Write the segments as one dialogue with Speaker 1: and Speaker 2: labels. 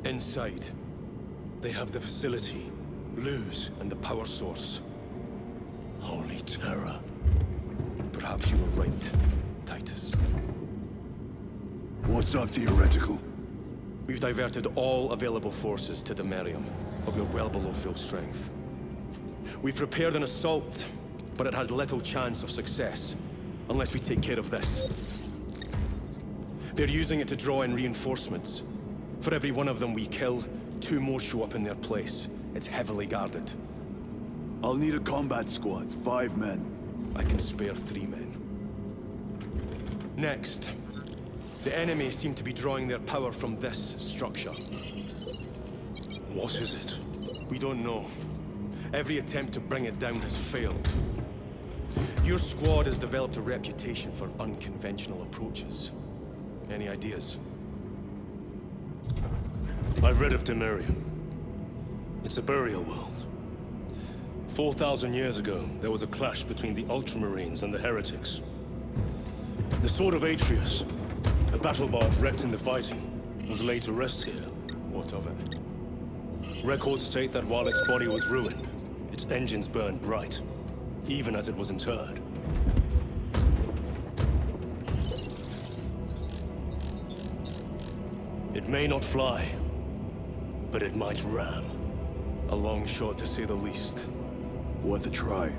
Speaker 1: Inside, they have the facility, Luz, and the power source.
Speaker 2: Holy terror.
Speaker 1: Perhaps you were right, Titus.
Speaker 2: What's our theoretical?
Speaker 1: We've diverted all available forces to Imperium, but we're well below full strength. We've prepared an assault, but it has little chance of success, unless we take care of this. They're using it to draw in reinforcements. For every one of them we kill, 2 more show up in their place. It's heavily guarded.
Speaker 2: I'll need a combat squad, 5 men.
Speaker 1: I can spare 3 men. Next, the enemy seem to be drawing their power from this structure.
Speaker 2: What is it?
Speaker 1: We don't know. Every attempt to bring it down has failed. Your squad has developed a reputation for unconventional approaches. Any ideas?
Speaker 3: I've read of Imperium. It's a burial world. 4,000 years ago, there was a clash between the Ultramarines and the Heretics. The Sword of Atreus, a battle barge wrecked in the fighting, was laid to rest here.
Speaker 1: What of it?
Speaker 3: Records state that while its body was ruined, its engines burned bright, even as it was interred. It may not fly, but it might ram.
Speaker 1: A long shot, to say the least.
Speaker 2: Worth a try.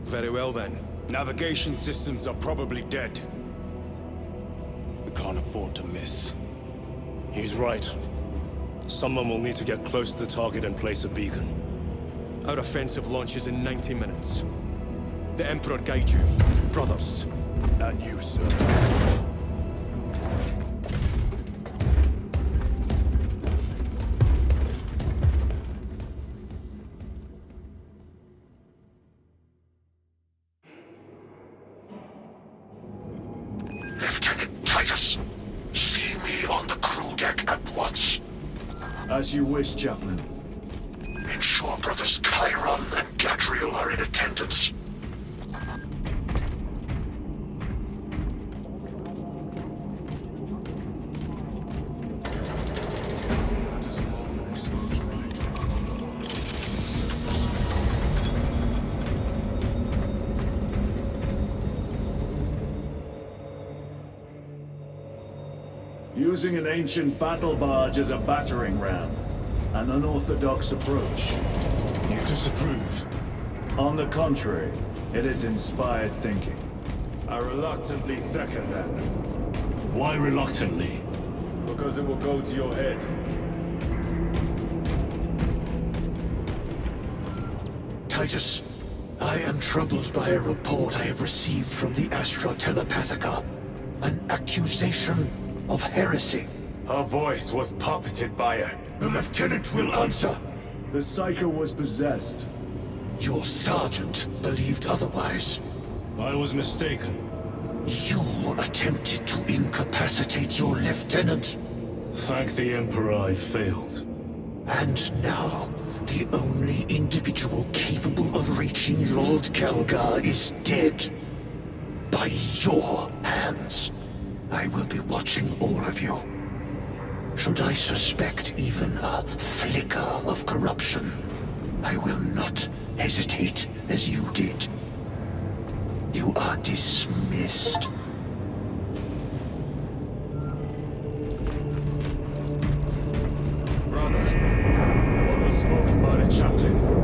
Speaker 1: Very well, then.
Speaker 4: Navigation systems are probably dead. We can't afford to miss.
Speaker 3: He's right. Someone will need to get close to the target and place a beacon.
Speaker 1: Our offensive launches in 90 minutes. The Emperor guide you, brothers.
Speaker 2: And you, sir.
Speaker 5: Lieutenant Titus, see me on the crew deck at once.
Speaker 2: As you wish, Chaplain.
Speaker 5: Ensure brothers Chiron and Gadriel are in attendance.
Speaker 2: Using an ancient battle barge as a battering ram. An unorthodox approach.
Speaker 4: You disapprove?
Speaker 2: On the contrary, it is inspired thinking.
Speaker 4: I reluctantly second that.
Speaker 3: Why reluctantly?
Speaker 4: Because it will go to your head.
Speaker 5: Titus, I am troubled by a report I have received from the Astra Telepathica. An accusation of heresy.
Speaker 4: Her voice was puppeted by her.
Speaker 5: The lieutenant will answer.
Speaker 2: The Psycho was possessed.
Speaker 5: Your sergeant believed otherwise.
Speaker 3: I was mistaken.
Speaker 5: You attempted to incapacitate your lieutenant.
Speaker 3: Thank the Emperor I failed.
Speaker 5: And now, the only individual capable of reaching Lord Kelgar is dead. By your hands. I will be watching all of you. Should I suspect even a flicker of corruption, I will not hesitate as you did. You are dismissed.
Speaker 4: Brother, what was spoken by the chaplain?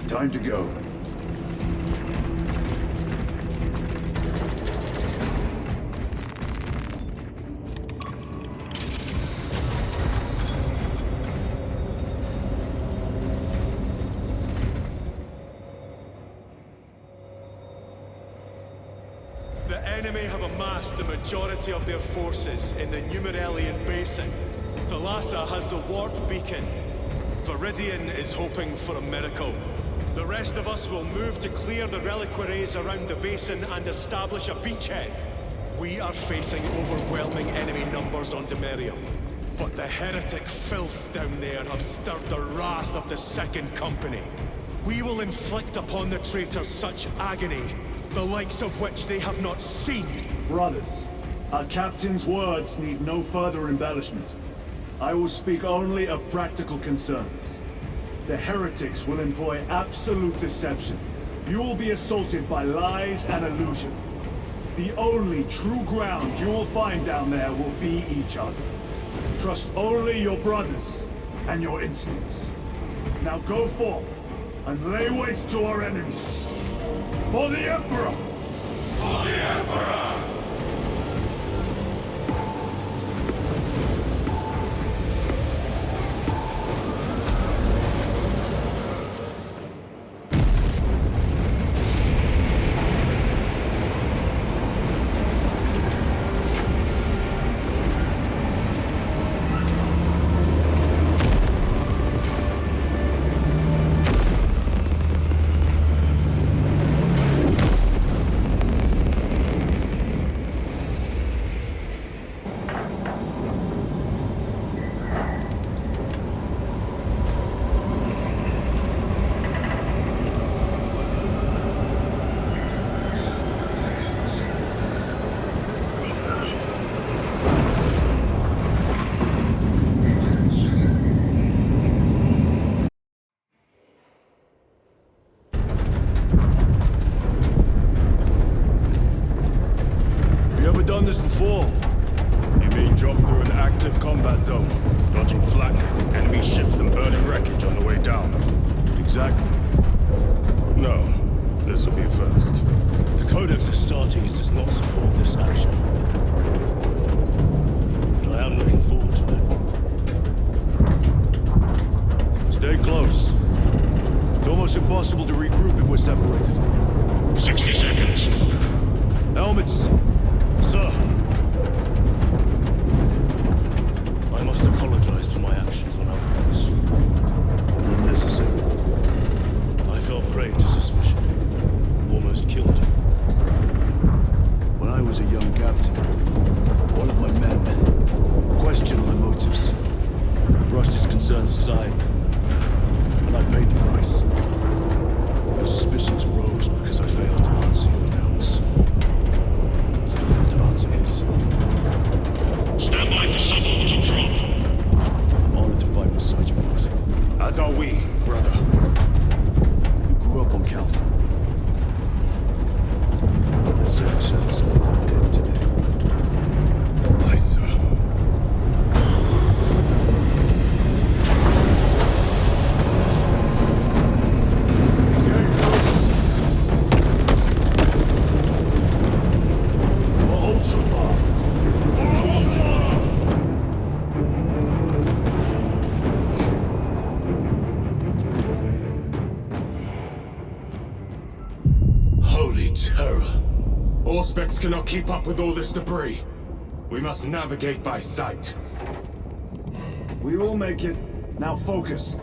Speaker 2: Time to go.
Speaker 1: The enemy have amassed the majority of their forces in the Numeralian Basin. Thalassa has the warp beacon. Viridian is hoping for a miracle. The rest of us will move to clear the reliquaries around the basin and establish a beachhead. We are facing overwhelming enemy numbers on Imperium. But the heretic filth down there have stirred the wrath of the Second Company. We will inflict upon the traitors such agony the likes of which they have not seen.
Speaker 2: Brothers, our captain's words need no further embellishment. I will speak only of practical concerns. The heretics will employ absolute deception. You will be assaulted by lies and illusion. The only true ground you will find down there will be each other. Trust only your brothers and your instincts. Now go forth and lay waste to our enemies. For the Emperor! For the Emperor!
Speaker 3: Done this before.
Speaker 4: You mean drop through an active combat zone, dodging flak, enemy ships and burning wreckage on the way down?
Speaker 3: Exactly.
Speaker 4: No, this will be a first.
Speaker 3: The Codex Astartes does not support this action. But I am looking forward to it. Stay close. It's almost impossible to regroup if we're separated.
Speaker 5: 60 seconds.
Speaker 3: Helmets! Sir! I must apologize for my actions on Outposts.
Speaker 2: Unnecessary.
Speaker 3: I fell prey to suspicion. Almost killed you.
Speaker 2: When I was a young captain, one of my men questioned my motives. I brushed his concerns aside, and I paid the price. Your suspicions arose because I failed to answer your doubts. As I failed to answer his.
Speaker 5: Stand by for suborbital drop.
Speaker 2: I'm honored to fight beside you both.
Speaker 4: As are we, brother.
Speaker 2: You grew up on Calth. Let's say I settled some of my debt today.
Speaker 4: Aye, sir.
Speaker 5: Holy terror.
Speaker 4: Auspex cannot keep up with all this debris. We must navigate by sight.
Speaker 2: We will make it. Now focus.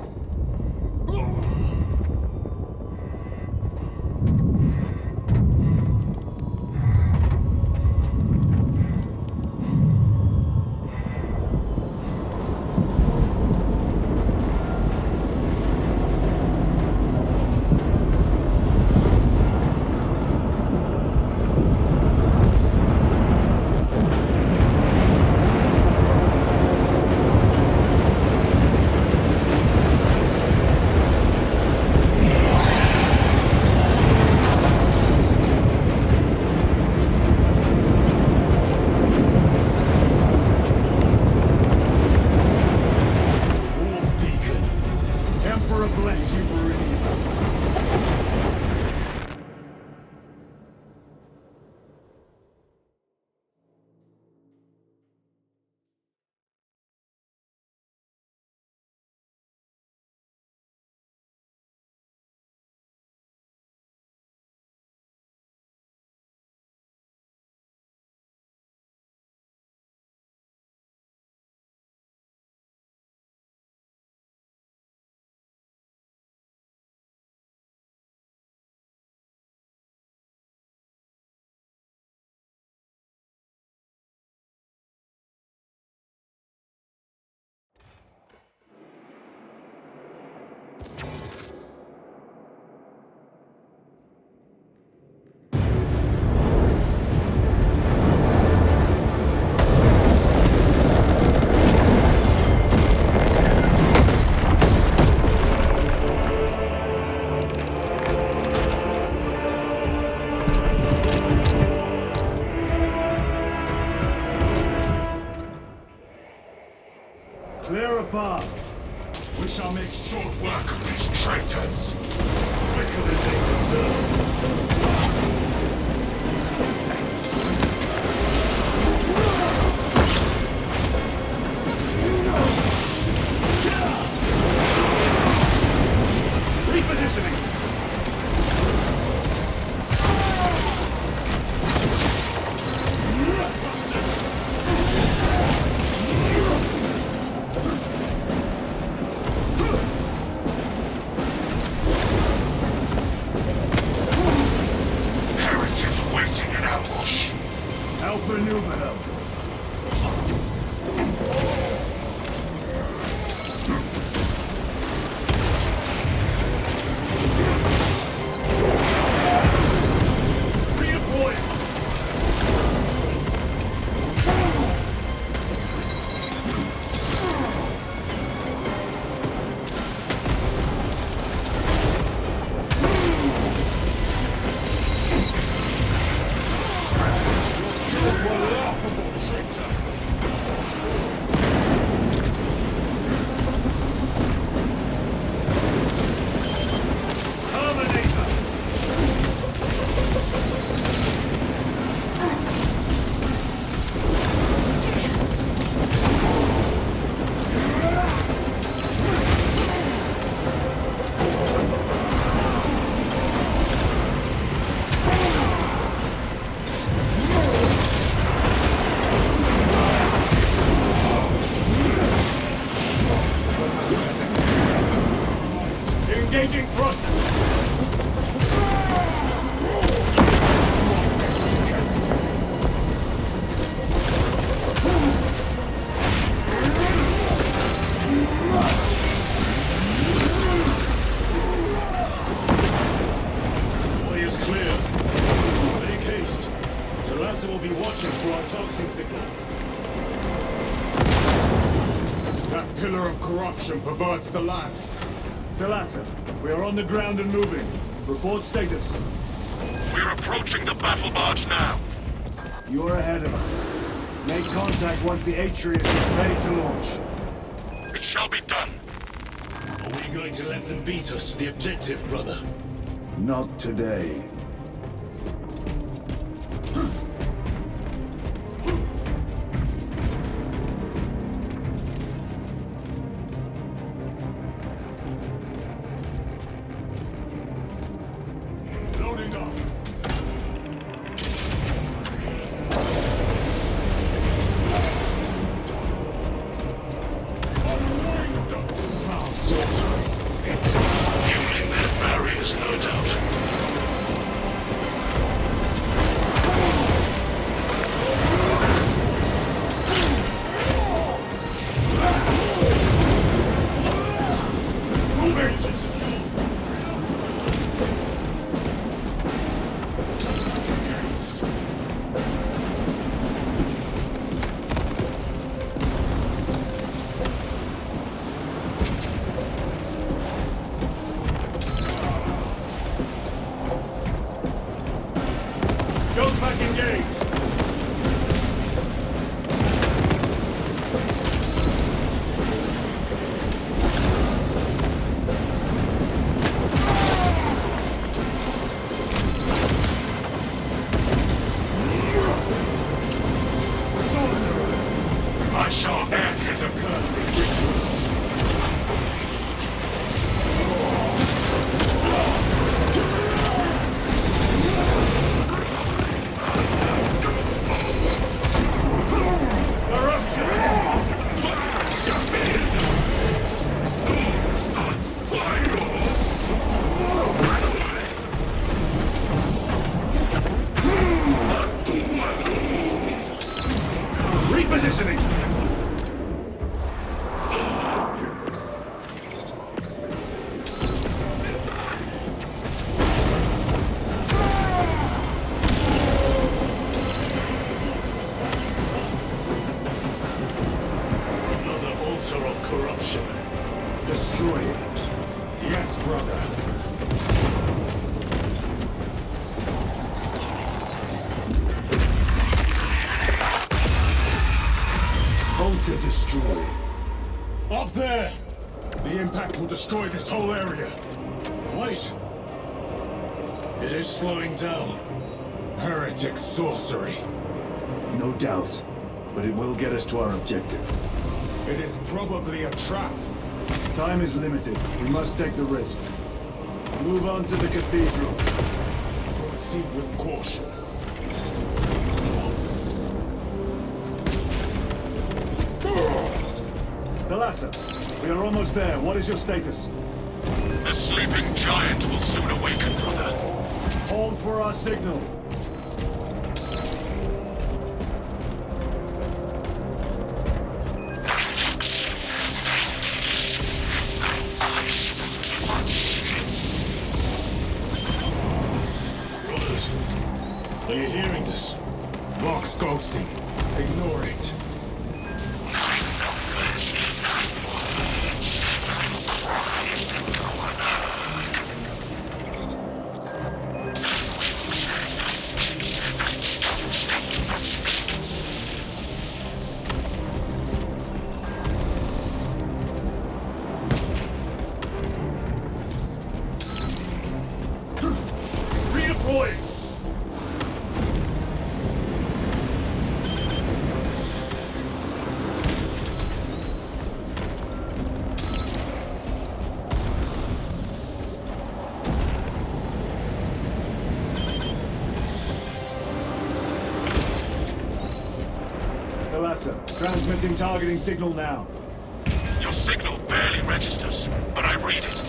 Speaker 2: far. We shall make short work of these traitors.
Speaker 3: Quicker than they deserve.
Speaker 2: Repositioning.
Speaker 5: Heretics waiting in ambush.
Speaker 2: Help maneuver them. Engaging front!
Speaker 3: Way is clear. Make haste. Talassa will be watching for our targeting signal.
Speaker 2: That pillar of corruption perverts the land. Talassa, we are on the ground and moving. Report status.
Speaker 5: We're approaching the battle barge now.
Speaker 2: You're ahead of us. Make contact once the Atrius is ready to launch.
Speaker 5: It shall be done.
Speaker 3: Are we going to let them beat us to the objective, brother?
Speaker 2: Not today.
Speaker 5: Loading up.
Speaker 3: Foul sorcery.
Speaker 5: Fueling their barriers, no doubt.
Speaker 2: Guns back engaged!
Speaker 5: I shall end his accursed rituals.
Speaker 2: Repositioning!
Speaker 3: Another altar of corruption.
Speaker 2: Destroy it.
Speaker 5: Yes, brother.
Speaker 2: Altar destroyed.
Speaker 1: Up there! The impact will destroy this whole area. Wait! It is slowing down. Heretic sorcery.
Speaker 2: No doubt, but it will get us to our objective.
Speaker 1: It is probably a trap.
Speaker 2: Time is limited. We must take the risk. Move on to the cathedral.
Speaker 1: Proceed with caution.
Speaker 2: Thalassa, we are almost there. What is your status?
Speaker 5: The sleeping giant will soon awaken, brother.
Speaker 2: Hold for our signal.
Speaker 3: Are you hearing this?
Speaker 1: Vox ghosting. Ignore it.
Speaker 2: Redeploying! Thalassa, transmitting targeting signal now.
Speaker 5: Your signal barely registers, but I read it.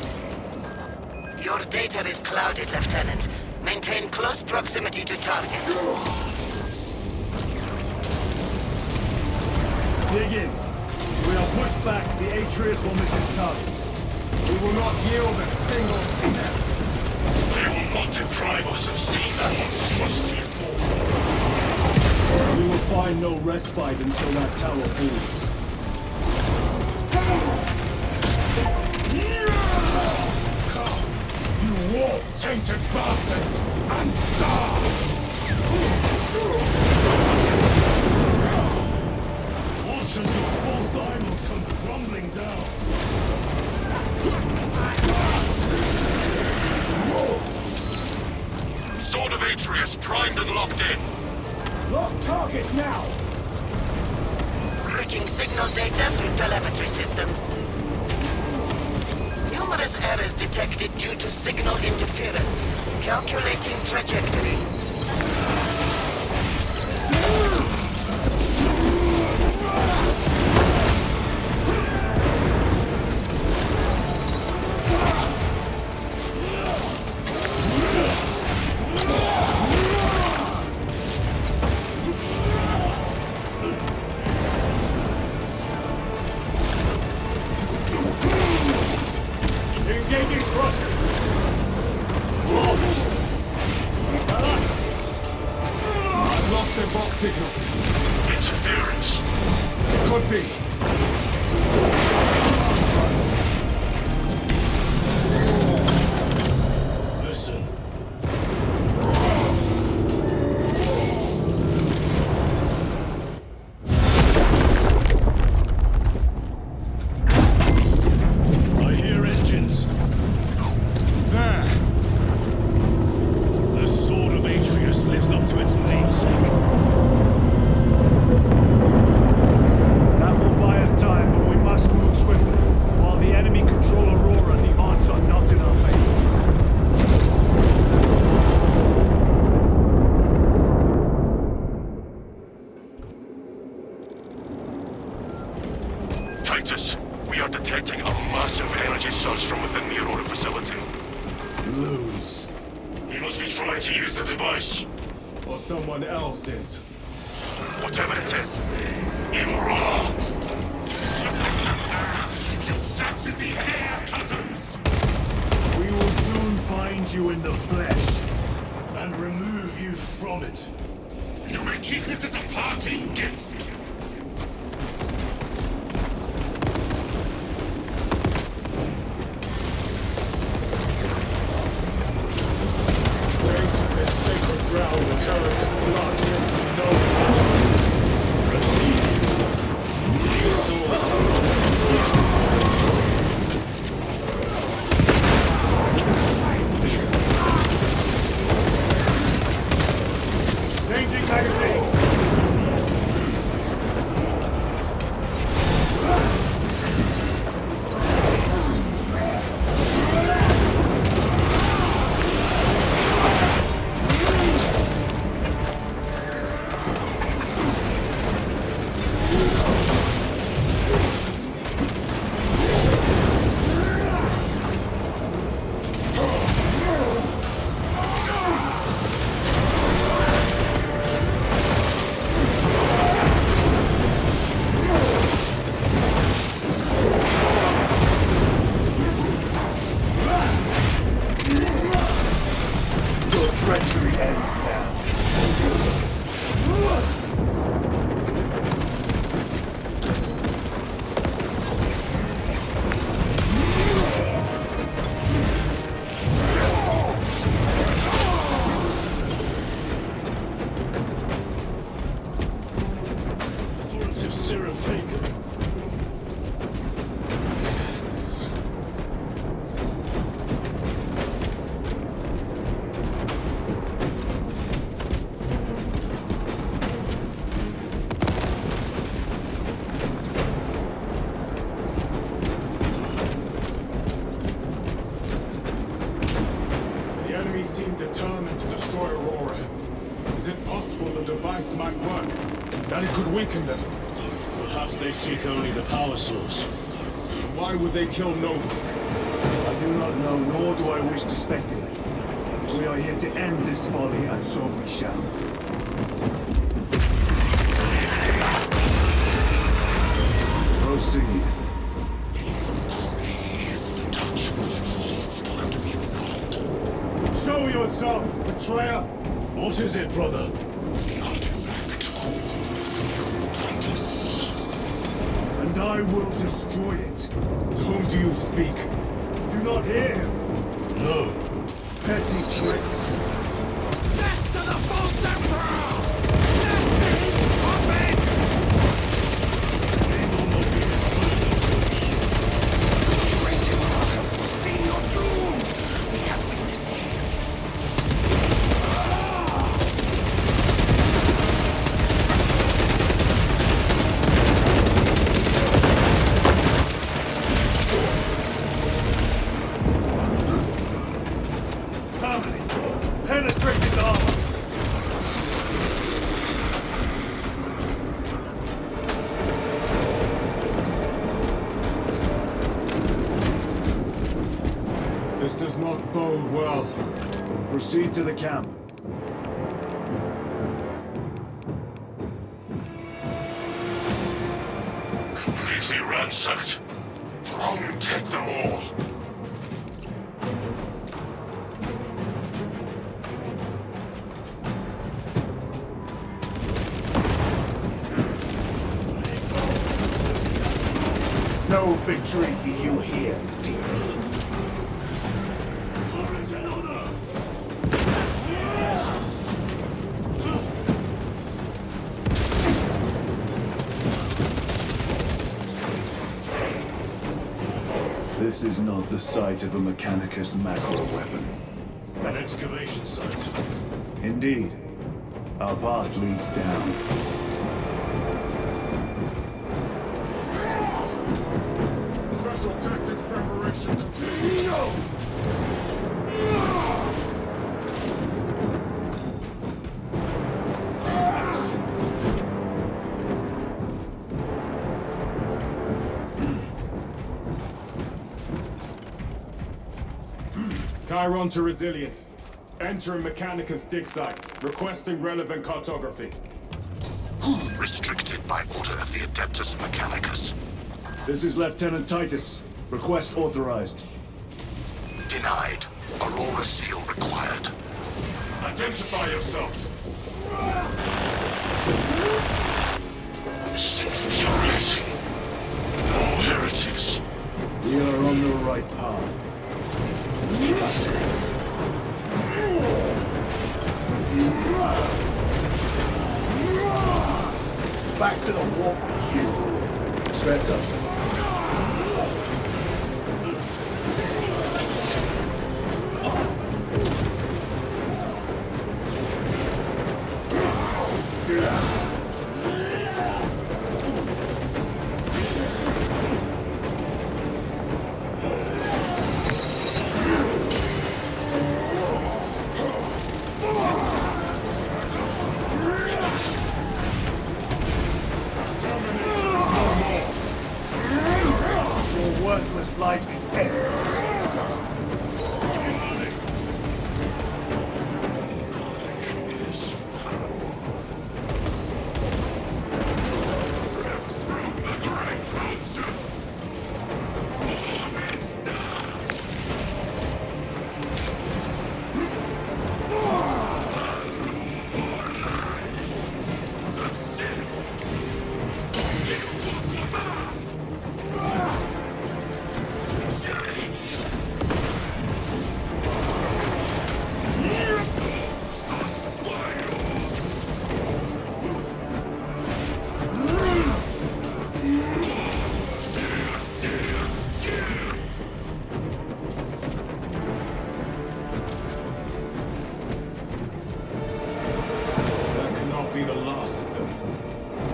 Speaker 6: Your data is clouded, Lieutenant. Maintain close proximity to target.
Speaker 2: Dig in. If we are pushed back, the Atreus will miss its target.
Speaker 1: We will not yield a single step.
Speaker 5: They will not deprive us of seeing that monstrosity fall.
Speaker 2: We will find no respite until that tower falls.
Speaker 1: You warp-tainted bastards! And die!
Speaker 3: Watch as your false idols come crumbling down.
Speaker 5: Sword of Atreus primed and locked in.
Speaker 2: Lock target now!
Speaker 6: Routing signal data through telemetry systems. Numerous errors detected due to signal interference. Calculating trajectory.
Speaker 2: Engaging thrusters!
Speaker 1: I've lost their box signal.
Speaker 5: Interference.
Speaker 1: Could be.
Speaker 3: Listen. I hear engines.
Speaker 1: There!
Speaker 3: The Sword of Atreus lives up to its namesake.
Speaker 2: That will buy us time, but we must move swiftly. While the enemy control Aurora, the odds are not in our favor.
Speaker 5: Titus, we are detecting a massive energy surge from within the Aurora facility.
Speaker 1: Lose.
Speaker 5: We must be trying to use the device.
Speaker 1: Or someone else's.
Speaker 5: Whatever it is. Aurora! You snatched at the air, cousins!
Speaker 2: We will soon find you in the flesh.
Speaker 3: And remove you from it.
Speaker 5: You may keep it as a parting gift.
Speaker 1: Tainting this sacred ground with heretic blood is no pleasure.
Speaker 3: It's easy. These swords are nonsense.
Speaker 2: magazine! Treachery ends now.
Speaker 3: Curative serum taken.
Speaker 4: The enemy seem determined to destroy Aurora. Is it possible the device might work? That it could weaken them?
Speaker 3: Perhaps they seek only the power source.
Speaker 4: Why would they kill Nozick?
Speaker 2: I do not know, nor do I wish to speculate. We are here to end this folly, and so we shall. Proceed. Show yourself, betrayer!
Speaker 3: What is it, brother?
Speaker 2: And I will destroy it.
Speaker 4: To whom do you speak?
Speaker 2: Do not hear him.
Speaker 3: No.
Speaker 2: Petty tricks.
Speaker 5: Death to the false emperor! Death to his puppets!
Speaker 3: They will not be disposed of so easily.
Speaker 5: Great emperor has foreseen your doom! We have witnessed it.
Speaker 2: Harmony! Penetrate his armor!
Speaker 4: This does not bode well.
Speaker 2: Proceed to the camp.
Speaker 3: Completely ransacked. Rome, take them all.
Speaker 2: No victory for you here, demon.
Speaker 3: Courage and honor!
Speaker 2: This is not the site of a Mechanicus macro weapon.
Speaker 3: An excavation site.
Speaker 2: Indeed. Our path leads down.
Speaker 4: Special tactics preparation complete. No! Chiron to Resilient. Entering Mechanicus dig site. Requesting relevant cartography.
Speaker 5: Restricted by order of the Adeptus Mechanicus.
Speaker 2: This is Lieutenant Titus. Request authorized.
Speaker 5: Denied. Aurora seal required.
Speaker 4: Identify yourself.
Speaker 3: It's infuriating. All heretics.
Speaker 2: We are on the right path. Back to the warp with you. Better. Your worthless life is ended.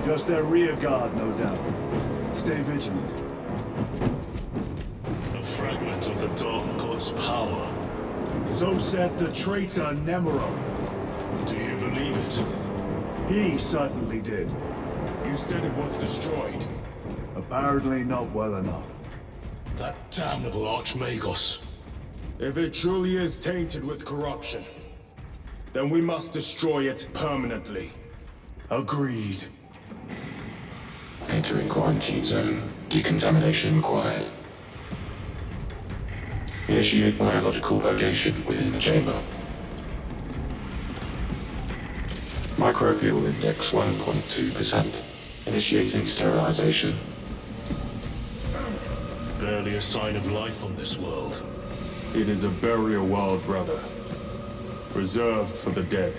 Speaker 2: Just their rear guard, no doubt. Stay vigilant.
Speaker 3: A fragment of the Dark God's power.
Speaker 2: So said the traitor Nemerov.
Speaker 3: Do you believe it?
Speaker 2: He certainly did.
Speaker 4: You said it was destroyed.
Speaker 2: Apparently not well enough.
Speaker 3: That damnable Archmagos.
Speaker 4: If it truly is tainted with corruption, then we must destroy it permanently.
Speaker 2: Agreed.
Speaker 7: Entering quarantine zone. Decontamination required. Initiate biological purgation within the chamber. Microbial index 1.2%. Initiating sterilization.
Speaker 3: Barely a sign of life on this world.
Speaker 4: It is a burial world, brother. Reserved for the dead.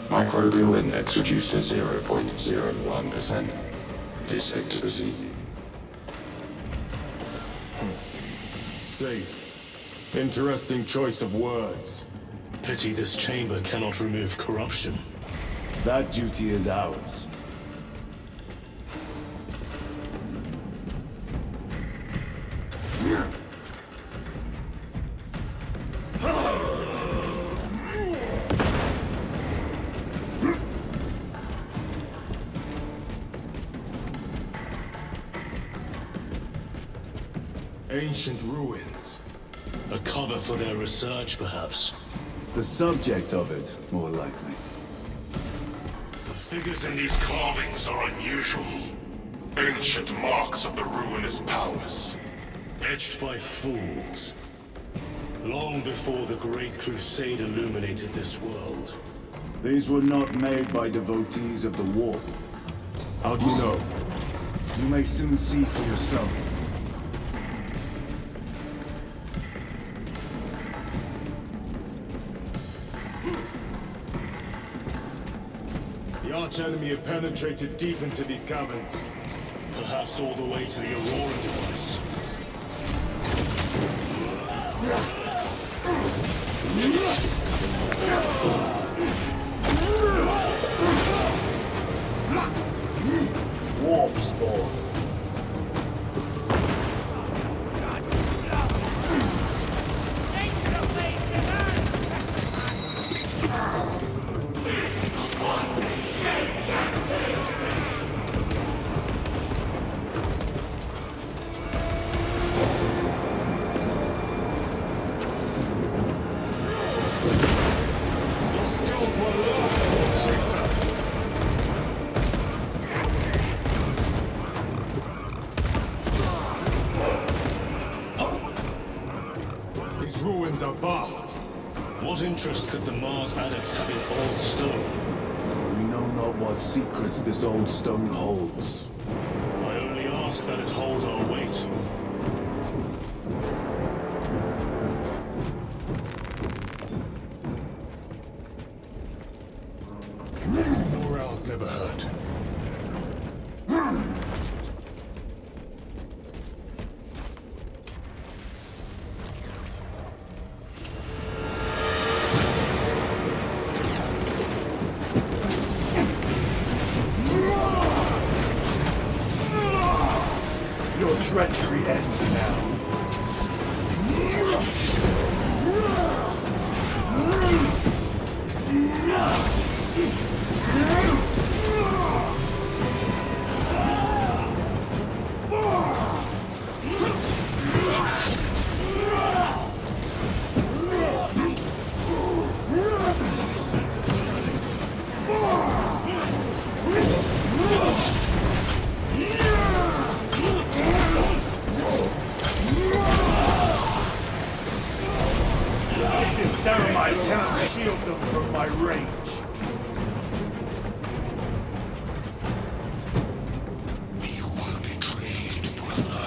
Speaker 7: Microbial index reduced to 0.01%. It is safe to proceed.
Speaker 4: Safe. Interesting choice of words.
Speaker 3: Pity this chamber cannot remove corruption.
Speaker 2: That duty is ours.
Speaker 4: Ancient ruins.
Speaker 3: A cover for their research, perhaps.
Speaker 2: The subject of it, more likely.
Speaker 3: The figures in these carvings are unusual.
Speaker 4: Ancient marks of the ruinous powers.
Speaker 3: Etched by fools. Long before the Great Crusade illuminated this world.
Speaker 2: These were not made by devotees of the war.
Speaker 4: How do you know?
Speaker 2: You may soon see for yourself.
Speaker 4: The arch-enemy have penetrated deep into these caverns.
Speaker 3: Perhaps all the way to the Aurora device.
Speaker 2: Warp spawn.
Speaker 4: ruins are vast.
Speaker 3: What interest could the Mars adepts have in old stone?
Speaker 2: We know not what secrets this old stone holds.
Speaker 3: I only ask that it holds our weight.
Speaker 4: Morale's never hurt.
Speaker 2: Your treachery ends now. This ceramite cannot shield them from my range.
Speaker 5: You were betrayed, brother.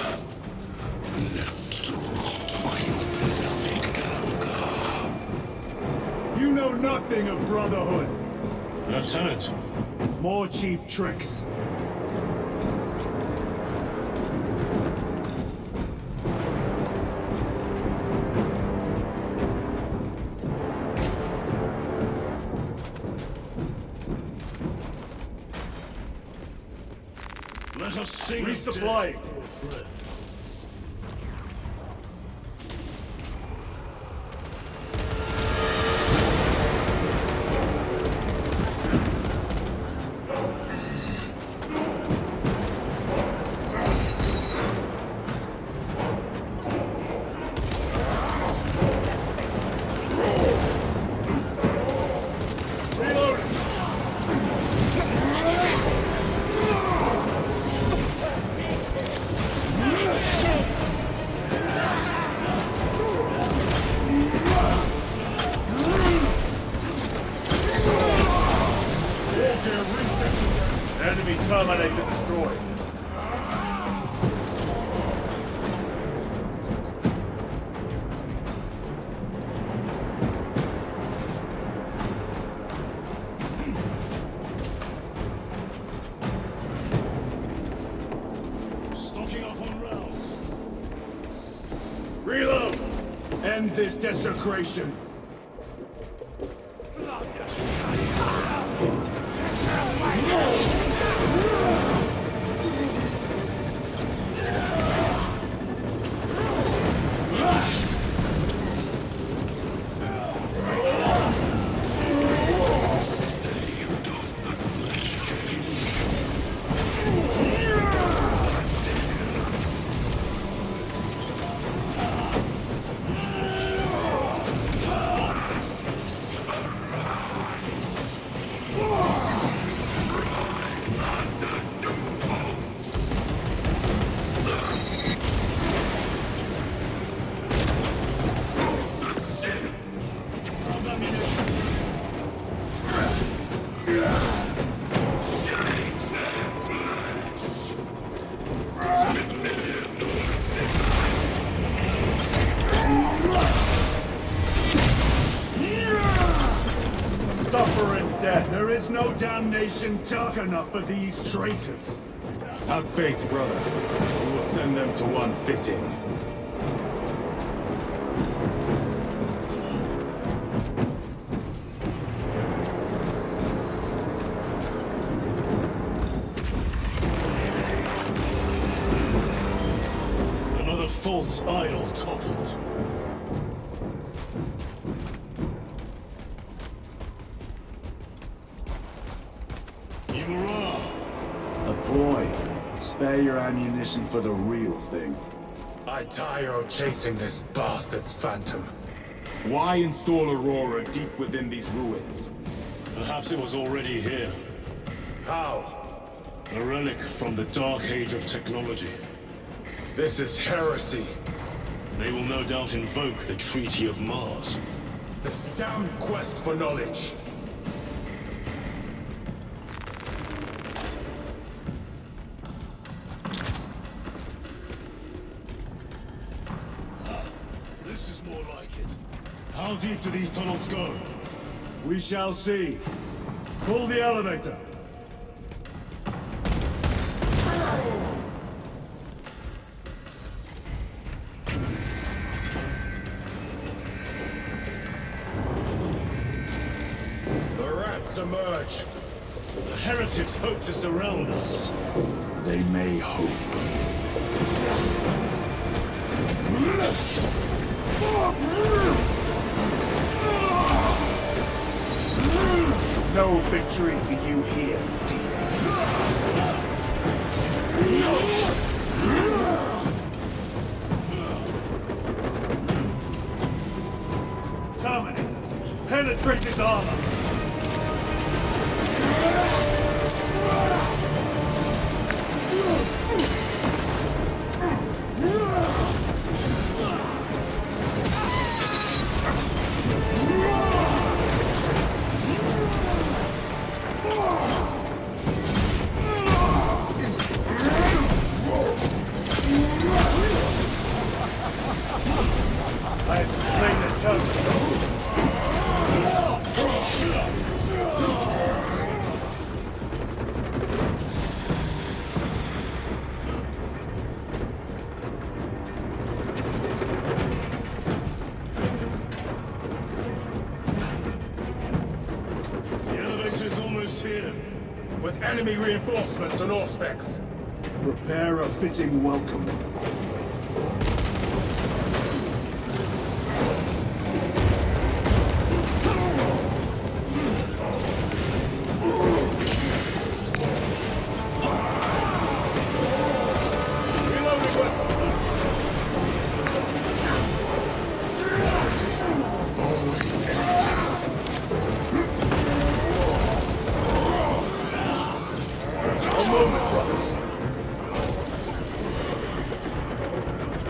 Speaker 5: Left to rot by your beloved Galga.
Speaker 2: You know nothing of brotherhood.
Speaker 3: Lieutenant,
Speaker 2: More cheap tricks.
Speaker 3: let us sing.
Speaker 2: Resupplying. Enemy terminator destroyed.
Speaker 3: Stocking up on rounds.
Speaker 2: Reload! End this desecration. Suffer in death. There is no damnation dark enough for these traitors.
Speaker 4: Have faith, brother. We will send them to one fitting.
Speaker 3: Another false idol toppled.
Speaker 2: A ploy. Spare your ammunition for the real thing.
Speaker 4: I tire of chasing this bastard's phantom. Why install Aurora deep within these ruins?
Speaker 3: Perhaps it was already here.
Speaker 4: How?
Speaker 3: A relic from the dark age of technology.
Speaker 4: This is heresy.
Speaker 3: They will no doubt invoke the Treaty of Mars.
Speaker 4: This damn quest for knowledge.
Speaker 3: This is more like it. How deep do these tunnels go?
Speaker 2: We shall see. Pull the elevator.
Speaker 4: The rats emerge.
Speaker 3: The heretics hope to surround us.
Speaker 2: They may hope. No victory for you here, Terminator, penetrate his armor! I have slain the toad.
Speaker 3: The elevator's almost here.
Speaker 4: With enemy reinforcements and auspex.
Speaker 2: Prepare a fitting welcome.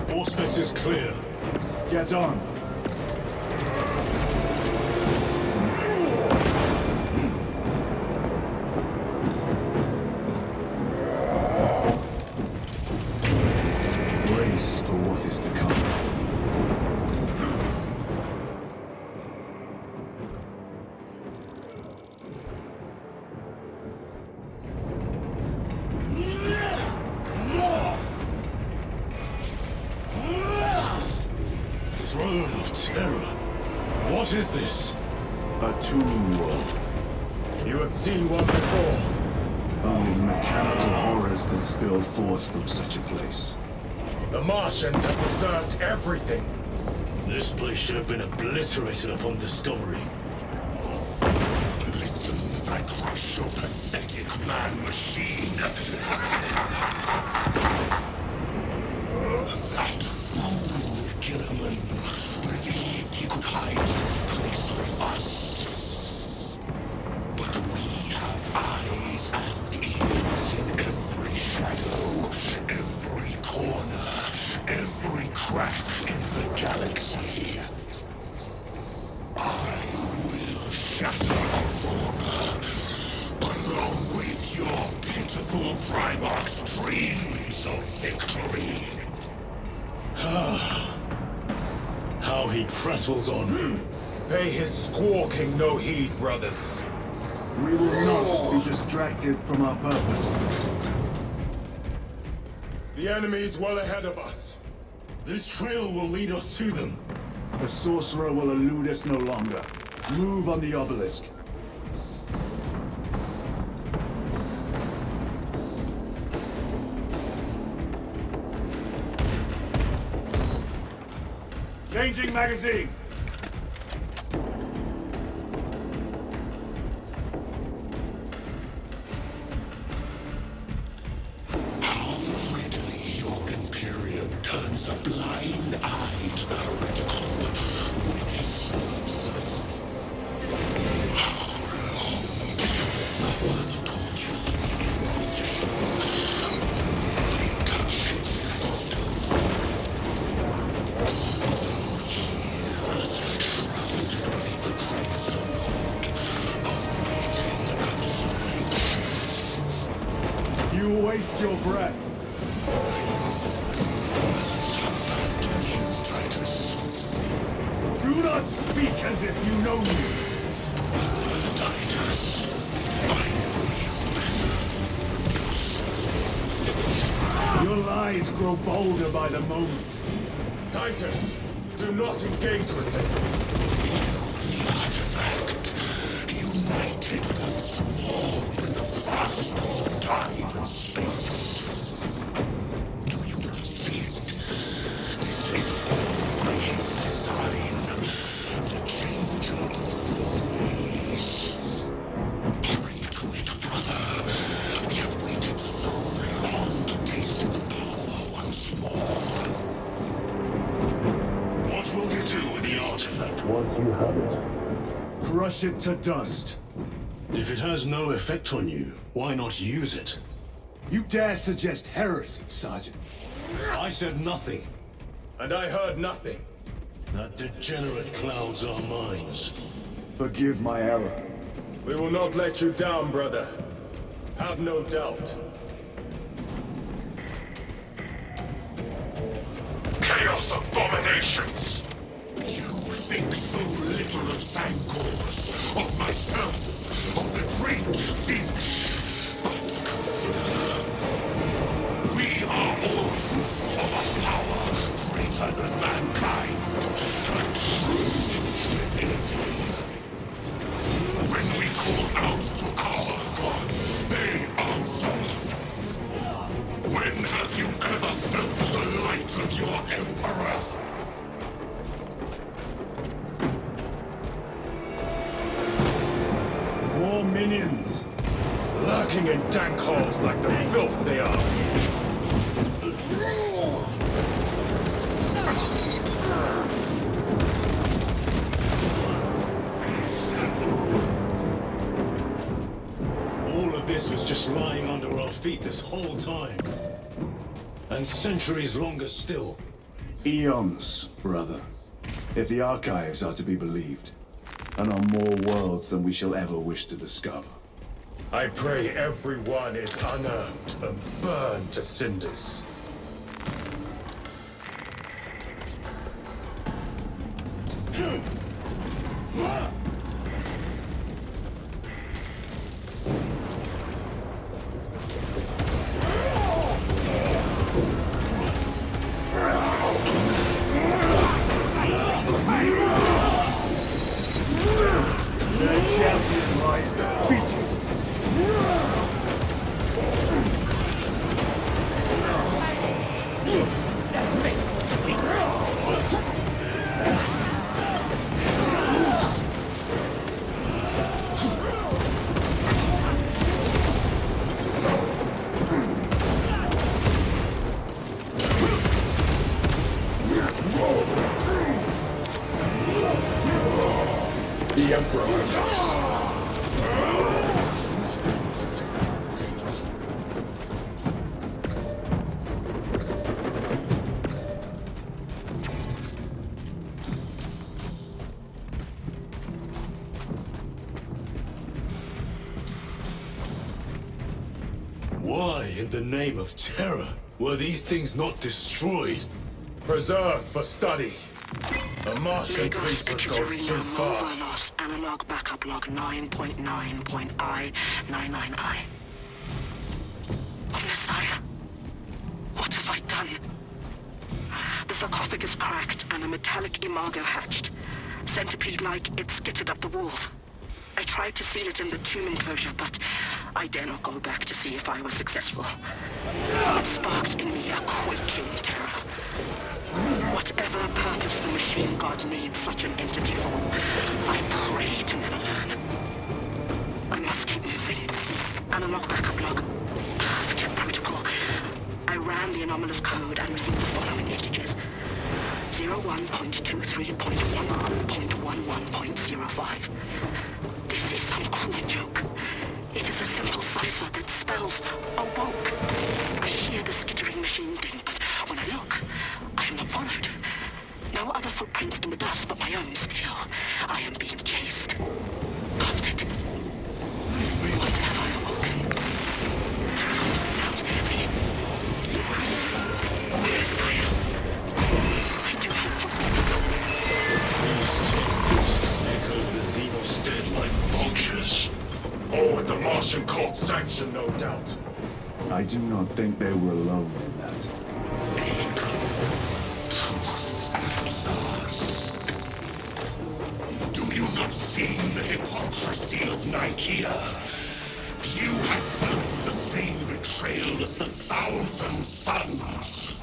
Speaker 3: Auspex is clear.
Speaker 2: Get on. Brace for what is to come.
Speaker 3: Throne of Terror. What is this?
Speaker 2: A tomb world.
Speaker 4: You have seen one before.
Speaker 2: Only mechanical horrors that spill forth from such a place.
Speaker 4: The Martians have preserved everything.
Speaker 3: This place should have been obliterated upon discovery.
Speaker 5: Listen as I crush your pathetic man-machine. That fool, Gilliman, believed he could hide this place from us. But we have eyes and ears in every shadow, every corner, every crack in the galaxy. I will shatter Aurora, along with your pitiful Primarch's dreams of victory.
Speaker 3: How he prattles on.
Speaker 4: Pay his squawking no heed, brothers.
Speaker 2: We will not be distracted from our purpose.
Speaker 4: The enemy is well ahead of us.
Speaker 3: This trail will lead us to them.
Speaker 2: The sorcerer will elude us no longer. Move on the obelisk. Changing magazine!
Speaker 5: How readily your Imperium turns a blind eye to the heretical when it serves. How long my father tortures the Inquisition, merely touching that stone.
Speaker 2: lost your breath. Do not speak as if you know me. Your lies grow bolder by the moment.
Speaker 4: Titus, do not engage with him.
Speaker 5: Artifact united once more with the thrust of time and space. Do you not see it? This is all by his design. The changer of the race. Hurry to it, brother. We have waited so long to taste its power once more.
Speaker 3: What will you do with the artifact?
Speaker 2: Once you have it, crush it to dust.
Speaker 3: If it has no effect on you, why not use it?
Speaker 2: You dare suggest heresy, Sergeant?
Speaker 3: I said nothing.
Speaker 4: And I heard nothing.
Speaker 3: That degenerate clouds our minds.
Speaker 2: Forgive my error.
Speaker 4: We will not let you down, brother. Have no doubt.
Speaker 5: Chaos abominations! You think so little of Sancors, of myself, of the great Finch. But consider, we are all proof of a power greater than mankind. A true divinity. When we call out to our gods, they answer. When have you ever felt the light of your Emperor?
Speaker 2: More minions.
Speaker 4: Lurking in dank holes like the filth they are.
Speaker 3: All of this was just lying under our feet this whole time. And centuries longer still.
Speaker 2: Eons, brother. If the archives are to be believed. And on more worlds than we shall ever wish to discover.
Speaker 4: I pray everyone is unearthed and burned to cinders.
Speaker 2: Their champion lies defeated.
Speaker 5: The Emperor knocks.
Speaker 3: Why, in the name of terror, were these things not destroyed?
Speaker 4: Preserved for study. A Martian priesthood goes too far.
Speaker 6: Lost analog backup log 9.9.I99I. Messiah, what have I done? The sarcophagus cracked and a metallic imago hatched. Centipede-like, it skittered up the walls. I tried to seal it in the tomb enclosure, but I dare not go back to see if I was successful. It sparked in me a quaking terror. Whatever purpose the machine god needs such an entity for, I pray to never learn. I must keep moving. Analog backup log. Forget protocol. I ran the anomalous code and received the following integers. 01.23.11.11.05. This is some cruel joke. It is a simple cipher that spells awoke. I hear the skittering machine thing, but when I look, I am not followed. No other footprints in the dust but my own still. I am being chased. Hunted. What have I awoken? Sound. See,
Speaker 4: sanction, no doubt.
Speaker 2: I do not think they were alone in that.
Speaker 5: Do you not see the hypocrisy of Nicaea? You have felt the same betrayal as the Thousand Sons.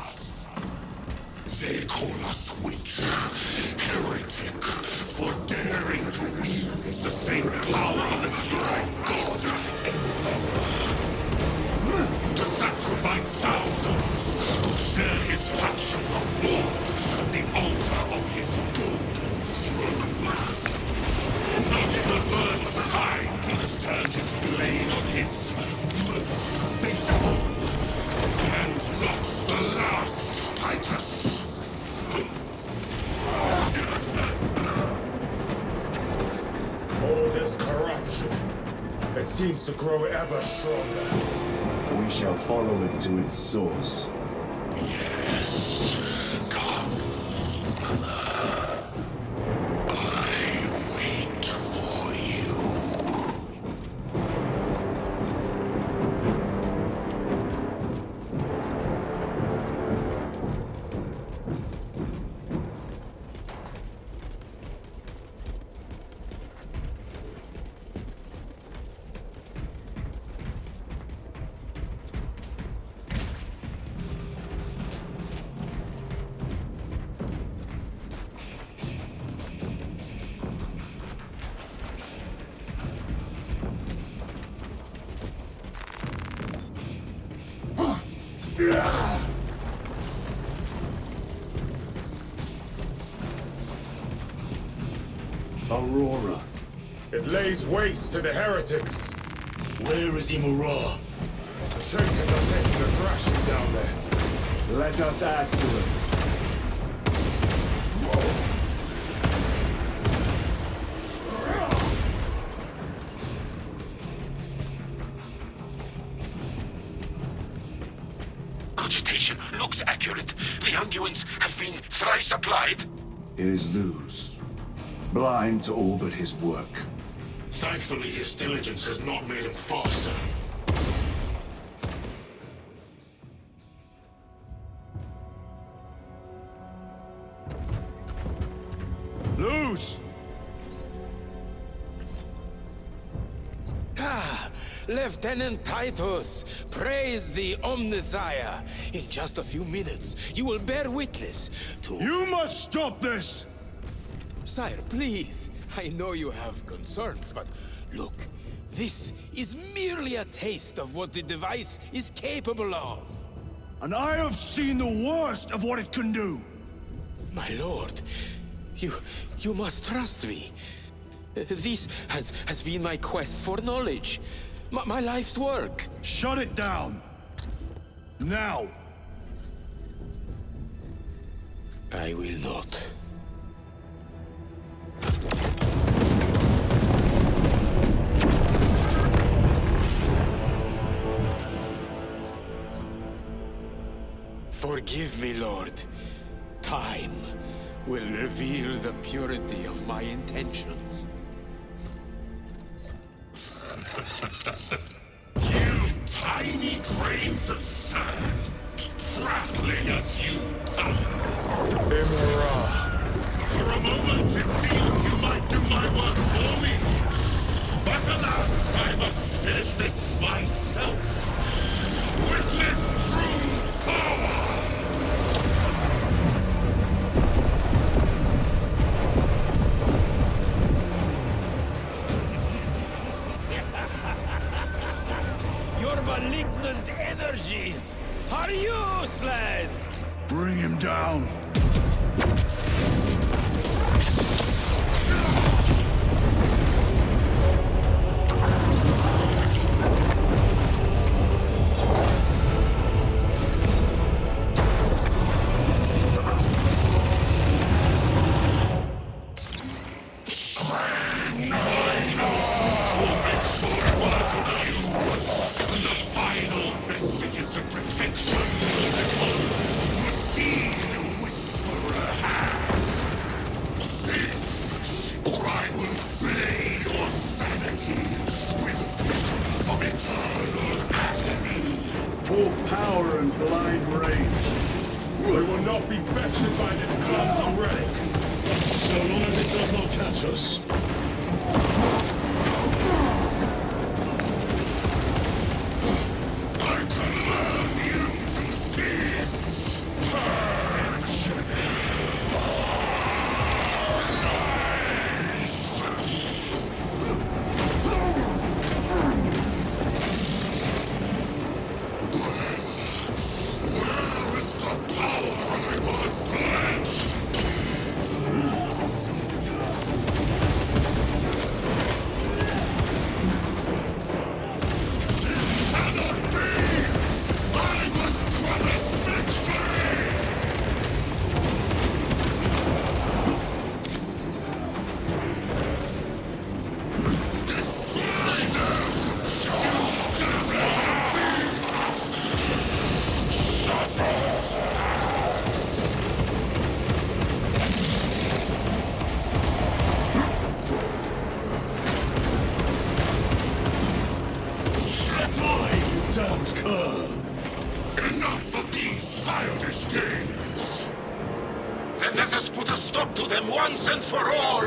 Speaker 5: They call us witch, heretic, for daring to wield the same power as your god, Emperor. To sacrifice thousands who share his touch of the Lord at the altar of his golden throne. Not the first time he has turned his blade on his most faithful, and not the last, Titus.
Speaker 4: All this corruption, it seems to grow ever stronger.
Speaker 2: We shall follow it to its source.
Speaker 5: Yes, come, Mother. I wait for you.
Speaker 2: Aurora.
Speaker 4: It lays waste to the heretics.
Speaker 5: Where is Imura?
Speaker 4: The traitors are taking a thrashing down there.
Speaker 2: Let us add to it.
Speaker 5: Cogitation looks accurate. The unguents have been thrice applied.
Speaker 2: It is Luz. Blind to all but his work.
Speaker 5: Thankfully, his diligence has not made him faster.
Speaker 2: Luz!
Speaker 8: Lieutenant Titus, praise the Omnissiah. In just a few minutes, you will bear witness to...
Speaker 2: You must stop this!
Speaker 8: Sire, please. I know you have concerns, but look, this is merely a taste of what the device is capable of.
Speaker 2: And I have seen the worst of what it can do!
Speaker 8: My lord, you must trust me. This has been my quest for knowledge. My life's work.
Speaker 2: Shut it down! Now!
Speaker 8: I will not. Forgive me, Lord. Time will reveal the purity of my intentions.
Speaker 5: You tiny grains of sand, prattling as you tumble.
Speaker 4: Imura.
Speaker 5: For a moment, it seemed you might do my work for me. But alas, I must finish this myself. Witness true power!
Speaker 8: Your malignant energies are useless!
Speaker 2: Bring him down!
Speaker 5: Or I
Speaker 4: not be bested by this clumsy relic.
Speaker 3: So long as it does not catch us.
Speaker 4: I command you to cease! Purge! Where is the power I was pledged? Cannot be! I was promised victory! Destroy them! Damnable beast!
Speaker 3: Die, you damned cur!
Speaker 4: Enough of these childish games!
Speaker 5: Then let us put a stop to them once and for all!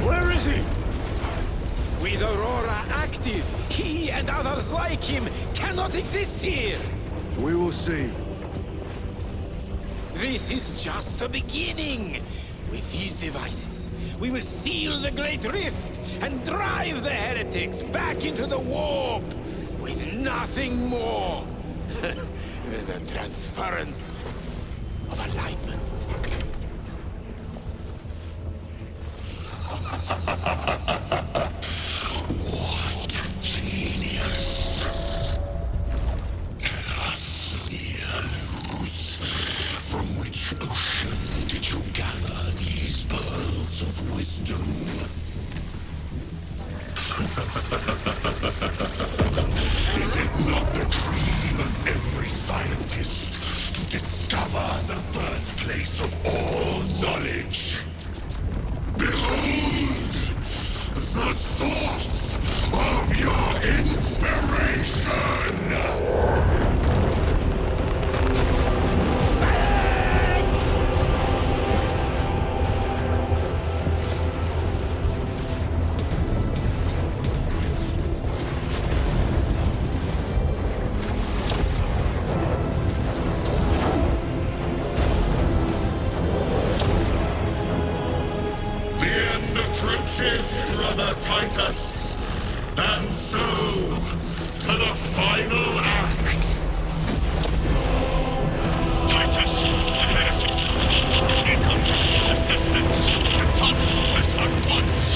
Speaker 3: Where is he?
Speaker 8: With Aurora active, he and others like him cannot exist here!
Speaker 2: We will see.
Speaker 8: This is just the beginning! With these devices, we will seal the Great Rift and drive the heretics back into the warp with nothing more than the transference of alignment.
Speaker 4: What genius! Luz, from which ocean did you gather these pearls of wisdom? Is it not the dream of every scientist to discover the birthplace of all knowledge? Behold! The source of your inspiration! The end approaches, Brother Titus. And so, to the final